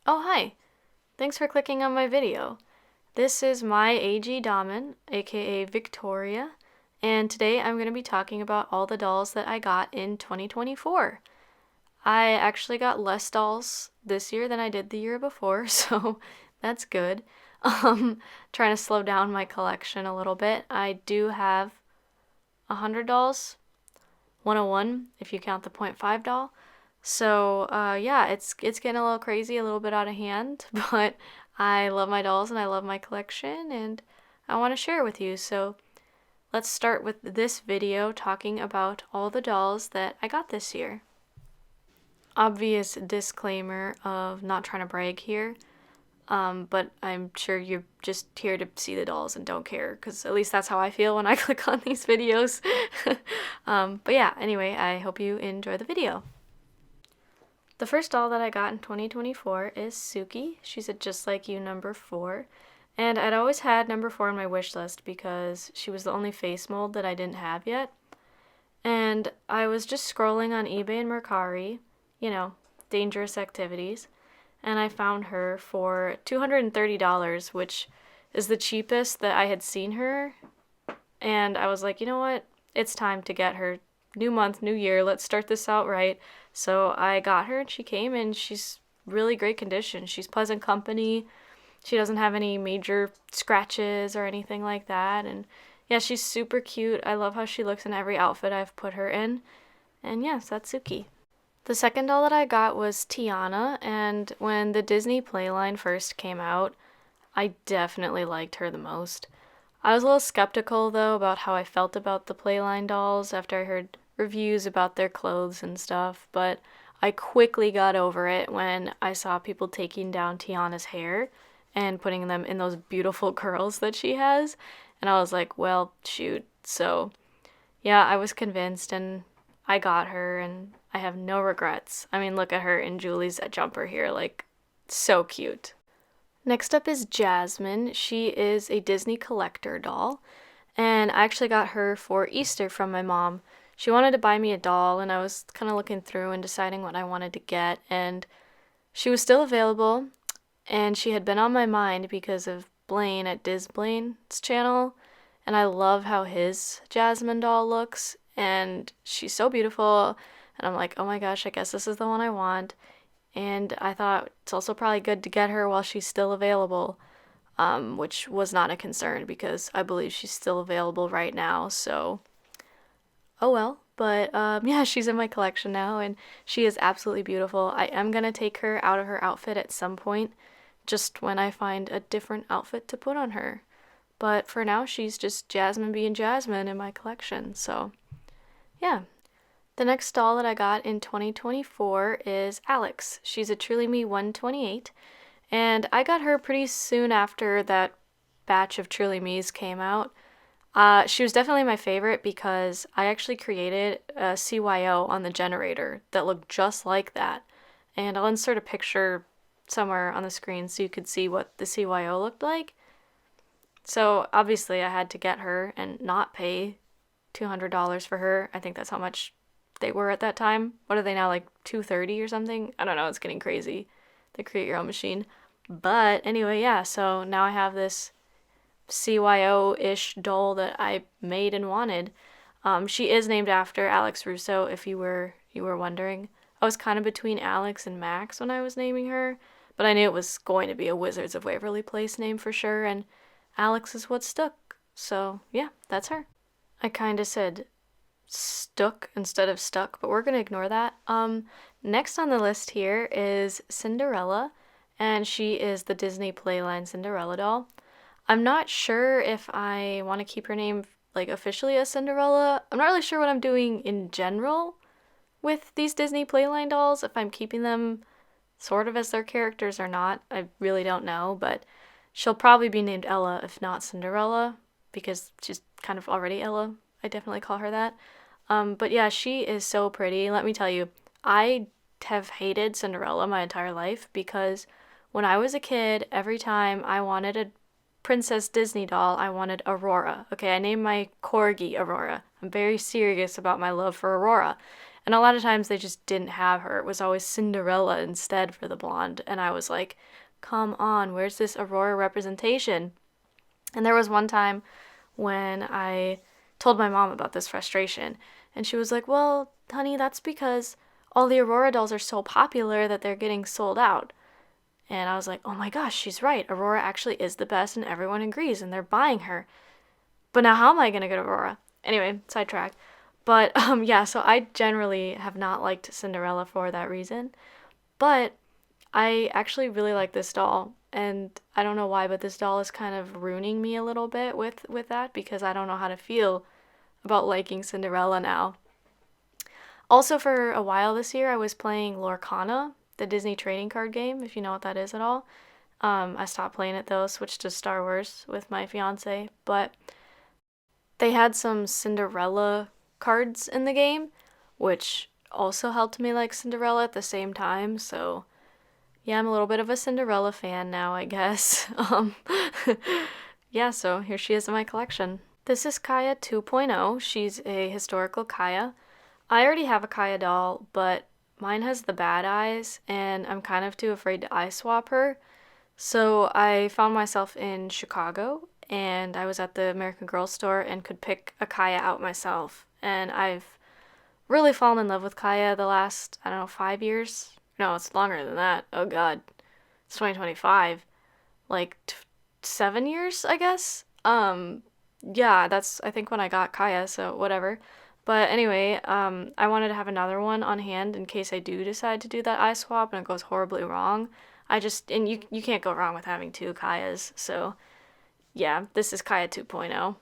Oh, hi. Thanks for clicking on my video. This is my AG Damen, aka Victoria, and today I'm going to be talking about all the dolls that I got in 2024. I actually got less dolls this year than I did the year before, so that's good. Trying to slow down my collection a little bit. I do have 100 dolls, 101 if you count the point .5 doll. So yeah, it's getting a little crazy, a little bit out of hand, but I love my dolls and I love my collection and I want to share with you. So let's start with this video talking about all the dolls that I got this year. Obvious disclaimer of not trying to brag here, but I'm sure you're just here to see the dolls and don't care, because at least that's how I feel when I click on these videos. But yeah, anyway, I hope you enjoy the video. The first doll that I got in 2024 is Suki. She's a Just Like You number 4. And I'd always had number 4 on my wish list because she was the only face mold that I didn't have yet. And I was just scrolling on eBay and Mercari, dangerous activities, and I found her for $230, which is the cheapest that I had seen her. And I was like, you know what? It's time to get her. New month, new year, let's start this out right. So I got her and she came and she's really great condition. She's pleasant company. She doesn't have any major scratches or anything like that. And yeah, she's super cute. I love how she looks in every outfit I've put her in. And yes, that's Suki. The second doll that I got was Tiana, and when the Disney Playline first came out, I definitely liked her the most. I was a little skeptical though about how I felt about the Playline dolls after I heard reviews about their clothes and stuff, but I quickly got over it when I saw people taking down Tiana's hair and putting them in those beautiful curls that she has, and I was like, well, shoot. So, yeah, I was convinced and I got her and I have no regrets. I mean, look at her in Julie's jumper here, like, so cute. Next up is Jasmine. She is a Disney collector doll, and I actually got her for Easter from my mom. She wanted to buy me a doll, and I was kind of looking through and deciding what I wanted to get, and she was still available, and she had been on my mind because of Blaine at Blaine's channel, and I love how his Jasmine doll looks, and she's so beautiful, and I'm like, oh my gosh, I guess this is the one I want. And I thought it's also probably good to get her while she's still available, which was not a concern because I believe she's still available right now. So, oh well. But yeah, she's in my collection now, and she is absolutely beautiful. I am gonna take her out of her outfit at some point, just when I find a different outfit to put on her. But for now, she's just Jasmine being Jasmine in my collection. So, yeah. The next doll that I got in 2024 is Alex. She's a Truly Me 128, and I got her pretty soon after that batch of Truly Me's came out. She was definitely my favorite because I actually created a CYO on the generator that looked just like that. And I'll insert a picture somewhere on the screen so you could see what the CYO looked like. So obviously I had to get her and not pay $200 for her. I think that's how much they were at that time. What are they now, like $230 or something? I don't know, it's getting crazy. The create your own machine. But anyway, yeah, so now I have this CYO-ish doll that I made and wanted. She is named after Alex Russo, if you were wondering. I was kind of between Alex and Max when I was naming her, but I knew it was going to be a Wizards of Waverly Place name for sure, and Alex is what stuck. So yeah, that's her. I kind of said stuck instead of stuck, but we're gonna ignore that. Next on the list here is Cinderella, and she is the Disney Playline Cinderella doll. I'm not sure if I want to keep her name like officially as Cinderella. I'm not really sure what I'm doing in general with these Disney Playline dolls, if I'm keeping them sort of as their characters or not. I really don't know, but she'll probably be named Ella if not Cinderella, because she's kind of already Ella. I definitely call her that. But yeah, she is so pretty. Let me tell you, I have hated Cinderella my entire life because when I was a kid, every time I wanted a Princess Disney doll, I wanted Aurora. Okay, I named my corgi Aurora. I'm very serious about my love for Aurora. And a lot of times they just didn't have her. It was always Cinderella instead for the blonde. And I was like, come on, where's this Aurora representation? And there was one time when I told my mom about this frustration, and she was like, well, honey, that's because all the Aurora dolls are so popular that they're getting sold out. And I was like, oh my gosh, she's right. Aurora actually is the best, and everyone agrees, and they're buying her. But now, how am I going to get Aurora? Anyway, sidetrack. But yeah, so I generally have not liked Cinderella for that reason. But I actually really like this doll, and I don't know why, but this doll is kind of ruining me a little bit with that because I don't know how to feel about liking Cinderella now. Also, for a while this year, I was playing Lorcana, the Disney trading card game, if you know what that is at all. I stopped playing it though, switched to Star Wars with my fiance, but they had some Cinderella cards in the game, which also helped me like Cinderella at the same time, so yeah, I'm a little bit of a Cinderella fan now, I guess. Yeah, so here she is in my collection. This is Kaya 2.0. She's a historical Kaya. I already have a Kaya doll, but mine has the bad eyes, and I'm kind of too afraid to eye swap her. So I found myself in Chicago, and I was at the American Girl store and could pick a Kaya out myself. And I've really fallen in love with Kaya the last, I don't know, 5 years. No, it's longer than that. Oh God, it's 2025. Like 7 years, I guess. Yeah, that's I think when I got Kaya, so whatever. But anyway, I wanted to have another one on hand in case I do decide to do that eye swap and it goes horribly wrong. And you can't go wrong with having two Kayas. So yeah, this is Kaya 2.0.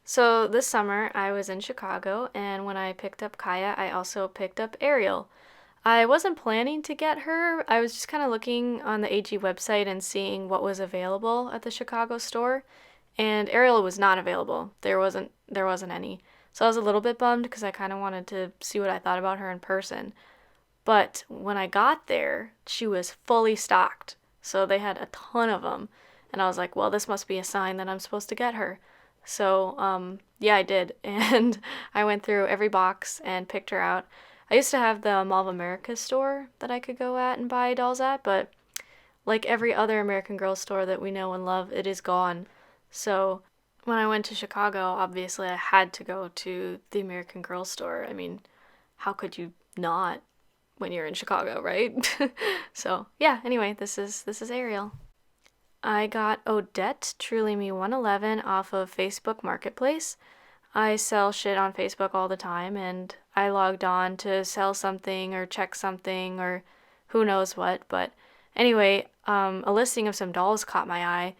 So this summer I was in Chicago, and when I picked up Kaya, I also picked up Ariel. I wasn't planning to get her. I was just kind of looking on the AG website and seeing what was available at the Chicago store, and Ariel was not available. There wasn't any. So I was a little bit bummed because I kind of wanted to see what I thought about her in person. But when I got there, she was fully stocked. So they had a ton of them. And I was like, well, this must be a sign that I'm supposed to get her. So, yeah, I did. And I went through every box and picked her out. I used to have the Mall of America store that I could go at and buy dolls at, but like every other American Girl store that we know and love, it is gone. So when I went to Chicago, obviously I had to go to the American Girl store. I mean, how could you not when you're in Chicago, right? So yeah, anyway, this is Ariel. I got Odette Truly Me 111 off of Facebook Marketplace. I sell shit on Facebook all the time, and I logged on to sell something or check something or who knows what. But anyway, a listing of some dolls caught my eye.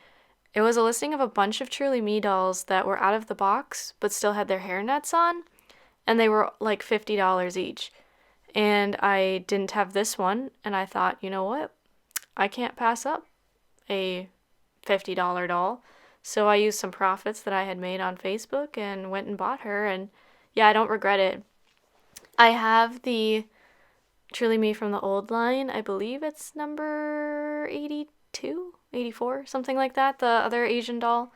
It was a listing of a bunch of Truly Me dolls that were out of the box but still had their hair nets on, and they were like $50 each. And I didn't have this one, and I thought, you know what? I can't pass up a $50 doll. So I used some profits that I had made on Facebook and went and bought her, and yeah, I don't regret it. I have the Truly Me from the old line. I believe it's number 82, 84, something like that. The other Asian doll,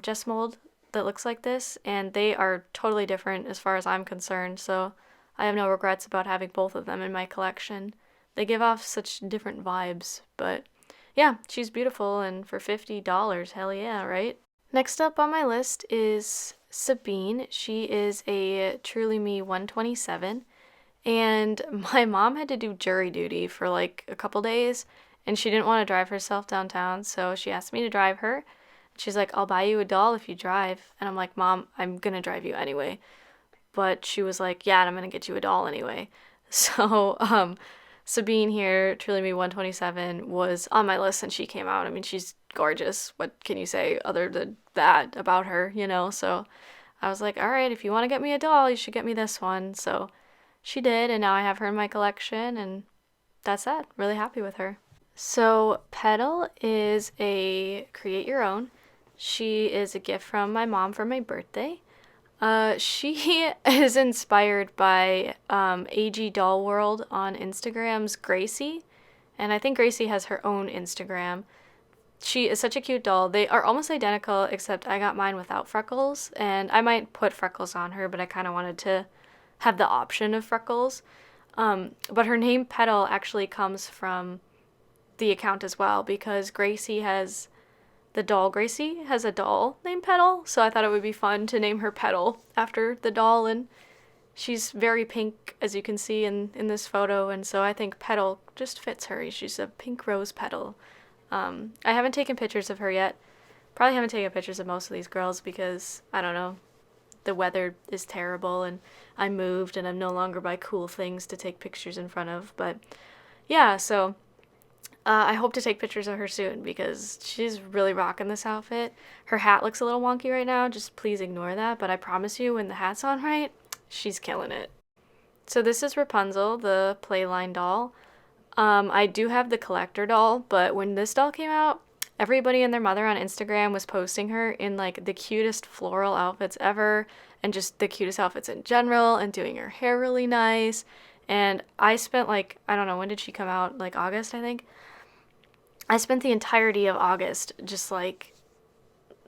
Jess Mold, that looks like this, and they are totally different as far as I'm concerned, so I have no regrets about having both of them in my collection. They give off such different vibes, but yeah, she's beautiful, and for $50, hell yeah, right? Next up on my list is Sabine. She is a Truly Me 127, and my mom had to do jury duty for like a couple days, and she didn't want to drive herself downtown, so she asked me to drive her. She's like, I'll buy you a doll if you drive. And I'm like, Mom, I'm gonna drive you anyway. But she was like, yeah, and I'm gonna get you a doll anyway. So, Sabine here, Truly Me 127, was on my list and she came out. I mean, she's gorgeous. What can you say other than that about her, you know? So I was like, all right, if you want to get me a doll, you should get me this one. So she did, and now I have her in my collection, and that's that. Really happy with her. So Petal is a create your own. She is a gift from my mom for my birthday. She is inspired by AG Doll World on Instagram's Gracie, and I think Gracie has her own Instagram. She is such a cute doll. They are almost identical, except I got mine without freckles, and I might put freckles on her, but I kind of wanted to have the option of freckles. But her name Petal actually comes from the account as well, because the doll Gracie has a doll named Petal, so I thought it would be fun to name her Petal after the doll, and she's very pink, as you can see in this photo, and so I think Petal just fits her. She's a pink rose petal. I haven't taken pictures of her yet. Probably haven't taken pictures of most of these girls because, I don't know, the weather is terrible and I moved and I'm no longer by cool things to take pictures in front of. But yeah, so I hope to take pictures of her soon because she's really rocking this outfit. Her hat looks a little wonky right now, just please ignore that, but I promise you when the hat's on right, she's killing it. So this is Rapunzel, the Playline doll. I do have the collector doll, but when this doll came out, everybody and their mother on Instagram was posting her in like the cutest floral outfits ever and just the cutest outfits in general and doing her hair really nice. And I spent like, I don't know, when did she come out? Like August, I think. I spent the entirety of August just like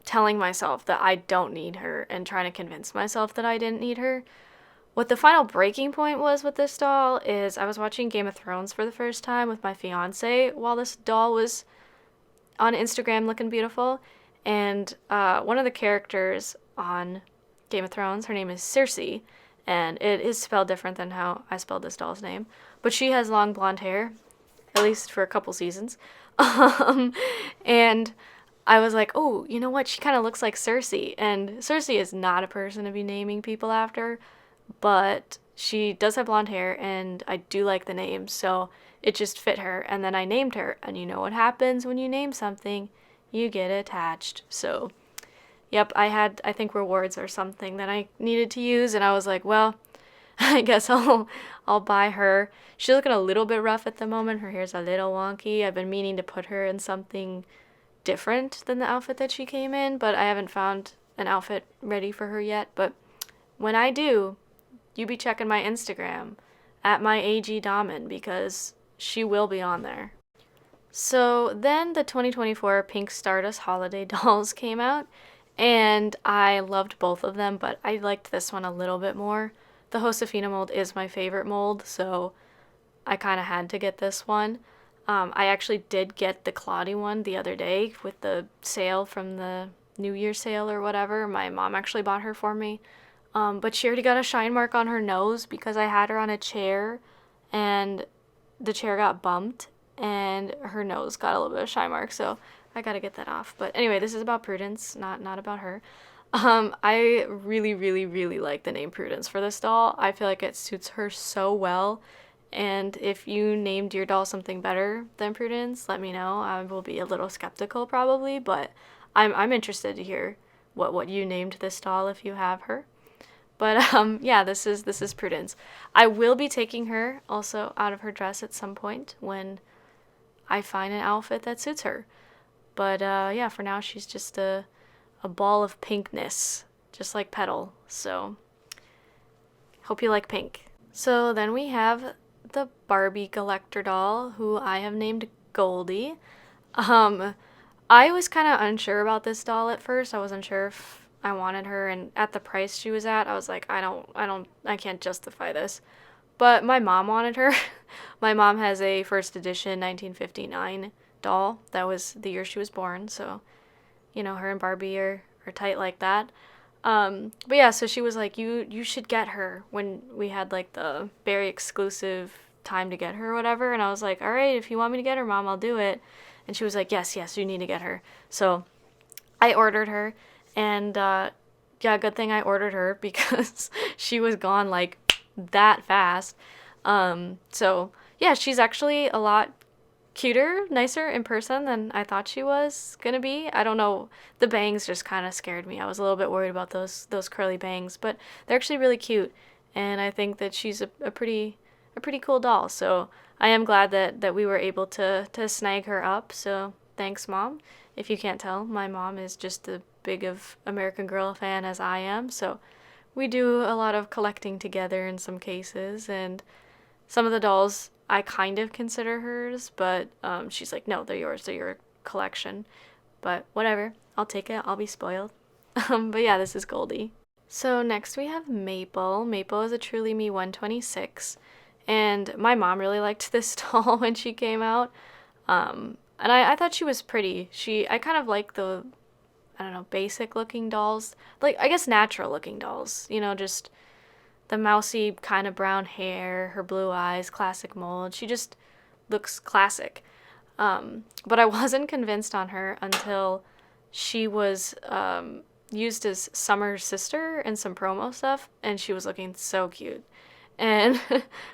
telling myself that I don't need her and trying to convince myself that I didn't need her. What the final breaking point was with this doll is I was watching Game of Thrones for the first time with my fiance while this doll was on Instagram looking beautiful, and one of the characters on Game of Thrones, her name is Cersei, and it is spelled different than how I spelled this doll's name, but she has long blonde hair, at least for a couple seasons, and I was like, oh, you know what, she kind of looks like Cersei, and Cersei is not a person to be naming people after, but she does have blonde hair, and I do like the name, so it just fit her, and then I named her, and you know what happens when you name something, you get attached. So yep, I had, I think, rewards or something that I needed to use, and I was like, well, I guess I'll buy her. She's looking a little bit rough at the moment. Her hair's a little wonky. I've been meaning to put her in something different than the outfit that she came in, but I haven't found an outfit ready for her yet. But when I do, you be checking my Instagram at my AG Damen because she will be on there. So then the 2024 Pink Stardust Holiday Dolls came out, and I loved both of them, but I liked this one a little bit more. The Josefina mold is my favorite mold, so I kind of had to get this one. I actually did get the Claudie one the other day with the sale from the New Year sale or whatever. My mom actually bought her for me. But she already got a shine mark on her nose because I had her on a chair and the chair got bumped and her nose got a little bit of shine mark, so I gotta get that off. But anyway, this is about Prudence, not about her. I really, really, really like the name Prudence for this doll. I feel like it suits her so well. And if you named your doll something better than Prudence, let me know. I will be a little skeptical probably, but I'm interested to hear what you named this doll if you have her. But yeah, this is Prudence. I will be taking her also out of her dress at some point when I find an outfit that suits her. But yeah, for now she's just a ball of pinkness, just like Petal. So hope you like pink. So then we have the Barbie collector doll, who I have named Goldie. I was kind of unsure about this doll at first. I wasn't sure if I wanted her, and at the price she was at, I was like, I can't justify this. But my mom wanted her. My mom has a first edition 1959 doll. That was the year she was born, so you know, her and Barbie are tight like that. But yeah, so she was like, you should get her, when we had like the very exclusive time to get her or whatever, and I was like, all right, if you want me to get her, Mom, I'll do it. And she was like, yes, you need to get her. So I ordered her, and yeah, good thing I ordered her because she was gone like that fast. So yeah, she's actually a lot cuter, nicer in person than I thought she was gonna be. I don't know, the bangs just kind of scared me. I was a little bit worried about those curly bangs, but they're actually really cute, and I think that she's a pretty cool doll. So I am glad that we were able to snag her up. So thanks, Mom. If you can't tell, my mom is just as big of American Girl fan as I am, so we do a lot of collecting together in some cases, and some of the dolls I kind of consider hers, but she's like, no, they're yours, they're your collection. But whatever, I'll take it, I'll be spoiled. But yeah, this is Goldie. So next we have Maple. Maple is a Truly Me 126, and my mom really liked this doll when she came out. And I thought she was pretty. I kind of like the, I don't know, basic looking dolls. Like, I guess natural looking dolls. You know, just the mousy kind of brown hair, her blue eyes, classic mold. She just looks classic. But I wasn't convinced on her until she was used as Summer's sister in some promo stuff, and she was looking so cute. And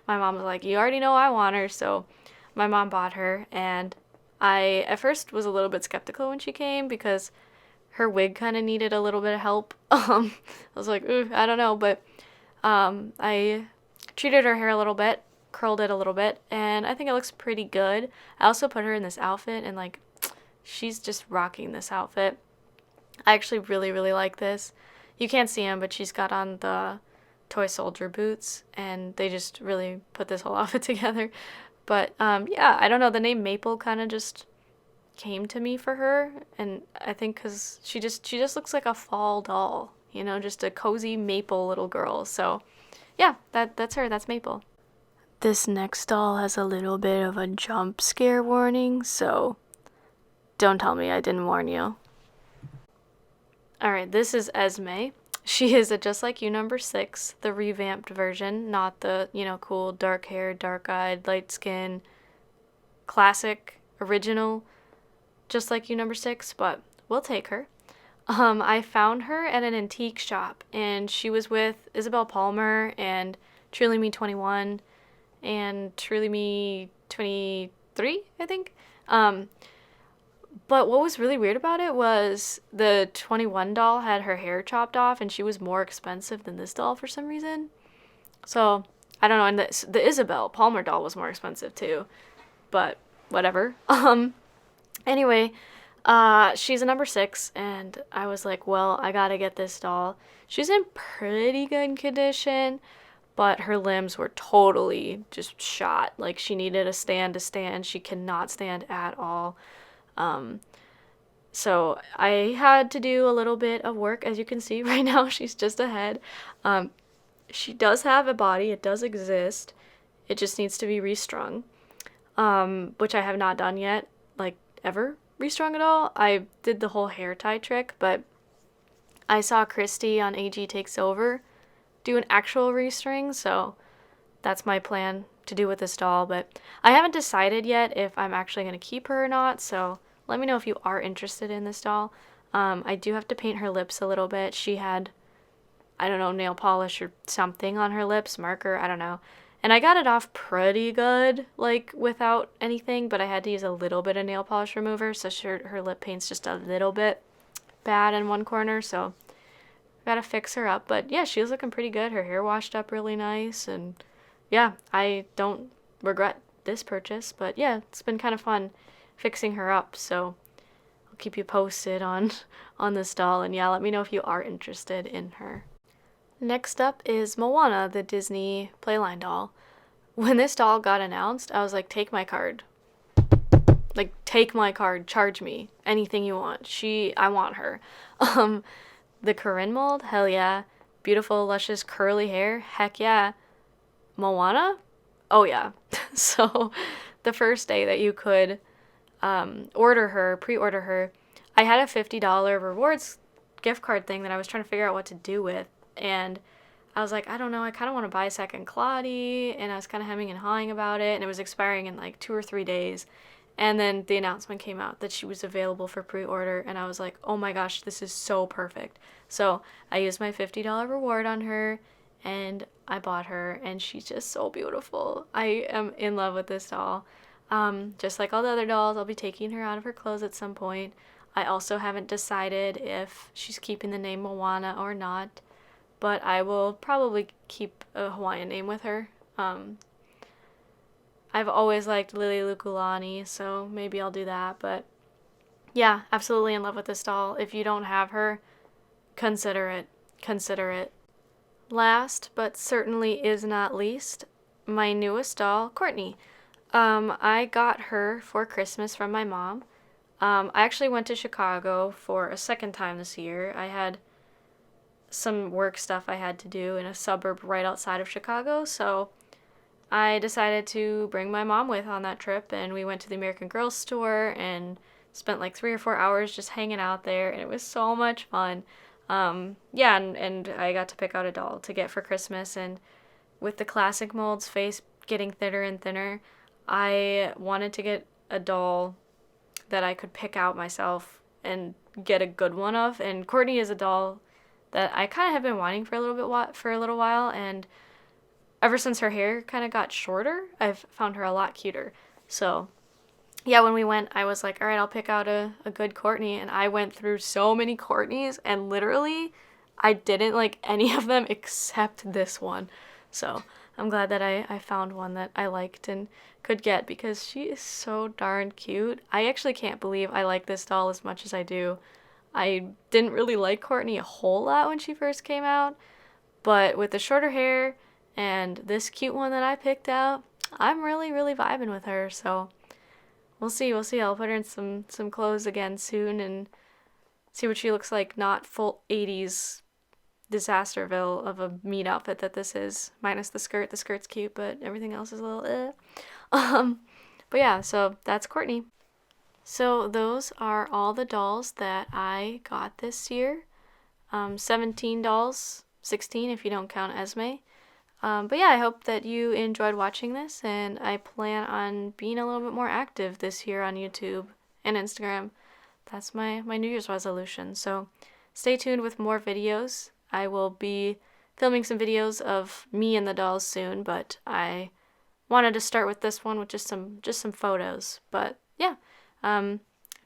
my mom was like, "You already know I want her," so my mom bought her, and I at first was a little bit skeptical when she came because her wig kind of needed a little bit of help. I was like, ooh, I don't know, but I treated her hair a little bit, curled it a little bit, and I think it looks pretty good. I also put her in this outfit, and like, she's just rocking this outfit. I actually really, really like this. You can't see them, but she's got on the toy soldier boots, and they just really put this whole outfit together. But yeah, I don't know. The name Maple kind of just came to me for her, and I think because she just looks like a fall doll, you know, just a cozy maple little girl. So yeah, that's her. That's Maple. This next doll has a little bit of a jump scare warning, so don't tell me I didn't warn you. All right, this is Esme. She is a Just Like You number 6, the revamped version, not the, you know, cool dark hair, dark eyed, light skin, classic, original Just Like You number 6, but we'll take her. I found her at an antique shop, and she was with Isabel Palmer and Truly Me 21 and Truly Me 23, I think. But what was really weird about it was the 21 doll had her hair chopped off, and she was more expensive than this doll for some reason. So, I don't know, and the Isabel Palmer doll was more expensive too, but whatever. Anyway, she's a number 6, and I was like, well, I gotta get this doll. She's in pretty good condition, but her limbs were totally just shot. Like, she needed a stand to stand. She cannot stand at all. So I had to do a little bit of work. As you can see right now, she's just a head. She does have a body. It does exist. It just needs to be restrung, which I have not done yet, like ever restrung at all. I did the whole hair tie trick, but I saw Christy on AG Takes Over do an actual restring, so that's my plan to do with this doll. But I haven't decided yet if I'm actually going to keep her or not, so let me know if you are interested in this doll. I do have to paint her lips a little bit. She had, I don't know, nail polish or something on her lips, marker, I don't know. And I got it off pretty good, like, without anything, but I had to use a little bit of nail polish remover, so her lip paint's just a little bit bad in one corner, so gotta fix her up. But yeah, she was looking pretty good. Her hair washed up really nice, and yeah, I don't regret this purchase, but yeah, it's been kind of fun fixing her up, so I'll keep you posted on this doll, and yeah, let me know if you are interested in her. Next up is Moana, the Disney Playline doll. When this doll got announced, I was like, take my card. Like, take my card, charge me, anything you want. I want her. The Corinne mold, hell yeah. Beautiful, luscious, curly hair, heck yeah. Moana? Oh yeah. So, the first day that you could pre-order her, I had a $50 rewards gift card thing that I was trying to figure out what to do with, and I was like, I don't know, I kind of want to buy a second Claudie, and I was kind of hemming and hawing about it, and it was expiring in like 2 or 3 days, and then the announcement came out that she was available for pre-order, and I was like, oh my gosh, this is so perfect. So I used my $50 reward on her, and I bought her, and she's just so beautiful. I am in love with this doll. Just like all the other dolls, I'll be taking her out of her clothes at some point. I also haven't decided if she's keeping the name Moana or not, but I will probably keep a Hawaiian name with her. I've always liked Lily Lukulani, so maybe I'll do that, but yeah, absolutely in love with this doll. If you don't have her, consider it. Consider it. Last, but certainly is not least, my newest doll, Courtney. I got her for Christmas from my mom. I actually went to Chicago for a second time this year. I had some work stuff I had to do in a suburb right outside of Chicago, so I decided to bring my mom with on that trip, and we went to the American Girl store and spent like 3 or 4 hours just hanging out there, and it was so much fun. Yeah, and I got to pick out a doll to get for Christmas, and with the classic mold's face getting thinner and thinner, I wanted to get a doll that I could pick out myself and get a good one of. And Courtney is a doll that I kind of have been wanting for a little while, and ever since her hair kind of got shorter, I've found her a lot cuter. So yeah, when we went, I was like, all right, I'll pick out a good Courtney. And I went through so many Courtneys, and literally, I didn't like any of them except this one. So I'm glad that I found one that I liked and could get, because she is so darn cute. I actually can't believe I like this doll as much as I do. I didn't really like Courtney a whole lot when she first came out, but with the shorter hair and this cute one that I picked out, I'm really, really vibing with her. So we'll see. We'll see. I'll put her in some clothes again soon and see what she looks like. Not full 80s Disasterville of a meat outfit that this is, minus the skirt. The skirt's cute, but everything else is a little But yeah, so that's Courtney. So those are all the dolls that I got this year. 17 dolls, 16 if you don't count Esme. But yeah, I hope that you enjoyed watching this, and I plan on being a little bit more active this year on YouTube and Instagram. That's my New Year's resolution. So stay tuned with more videos. I will be filming some videos of me and the dolls soon, but I wanted to start with this one with just some photos. But yeah,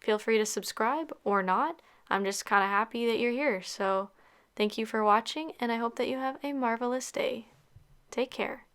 feel free to subscribe or not. I'm just kind of happy that you're here. So thank you for watching, and I hope that you have a marvelous day. Take care.